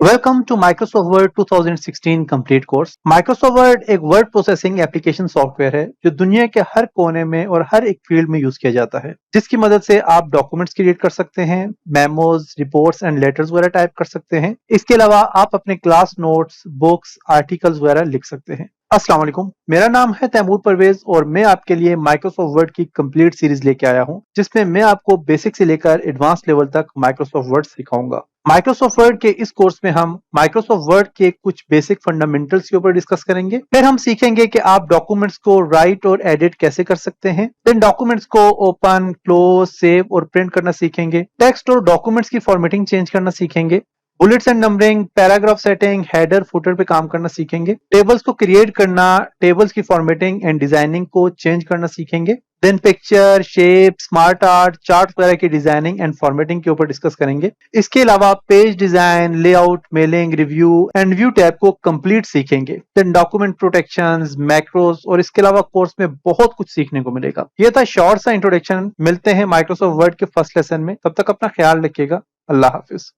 Welcome to Microsoft Word 2016 complete course. Microsoft Word एक word processing application software है जो दुनिया के हर कोने में और हर एक फील्ड में यूज किया जाता है, जिसकी मदद से आप डॉक्यूमेंट्स क्रिएट कर सकते हैं, मेमोज, रिपोर्ट्स एंड लेटर्स वगैरह टाइप कर सकते हैं। इसके अलावा आप अपने क्लास नोट्स, बुक्स, आर्टिकल्स वगैरह लिख सकते हैं। अस्सलाम वालेकुम, मेरा नाम है तैमूर परवेज और मैं आपके लिए माइक्रोसॉफ्ट वर्ड की कंप्लीट सीरीज लेके आया हूं, जिसमें मैं आपको बेसिक से लेकर एडवांस लेवल तक माइक्रोसॉफ्ट वर्ड सिखाऊंगा। माइक्रोसॉफ्ट वर्ड के इस कोर्स में हम माइक्रोसॉफ्ट वर्ड के कुछ बेसिक फंडामेंटल्स के ऊपर डिस्कस करेंगे। फिर हम सीखेंगे कि आप डॉक्यूमेंट्स को राइट और एडिट कैसे कर सकते हैं। देन डॉक्यूमेंट्स को ओपन, क्लोज, सेव और प्रिंट करना सीखेंगे। टेक्स्ट और डॉक्यूमेंट्स की फॉर्मेटिंग चेंज करना सीखेंगे। Bullets and numbering, paragraph setting, header, footer पे काम करना सीखेंगे। टेबल्स को क्रिएट करना, टेबल्स की फॉर्मेटिंग एंड डिजाइनिंग को चेंज करना सीखेंगे। Then picture, shape, smart art, chart वगैरह की डिजाइनिंग एंड फॉर्मेटिंग के ऊपर डिस्कस करेंगे। इसके अलावा page design, layout, mailing, review and view tab को कंप्लीट सीखेंगे। देन डॉक्यूमेंट प्रोटेक्शंस, मैक्रोस और इसके अलावा कोर्स में बहुत कुछ सीखने को मिलेगा। ये था शॉर्ट सा इंट्रोडक्शन। मिलते हैं माइक्रोसॉफ्ट वर्ड के फर्स्ट लेसन में। तब तक अपना ख्याल रखिएगा। अल्लाह हाफिज।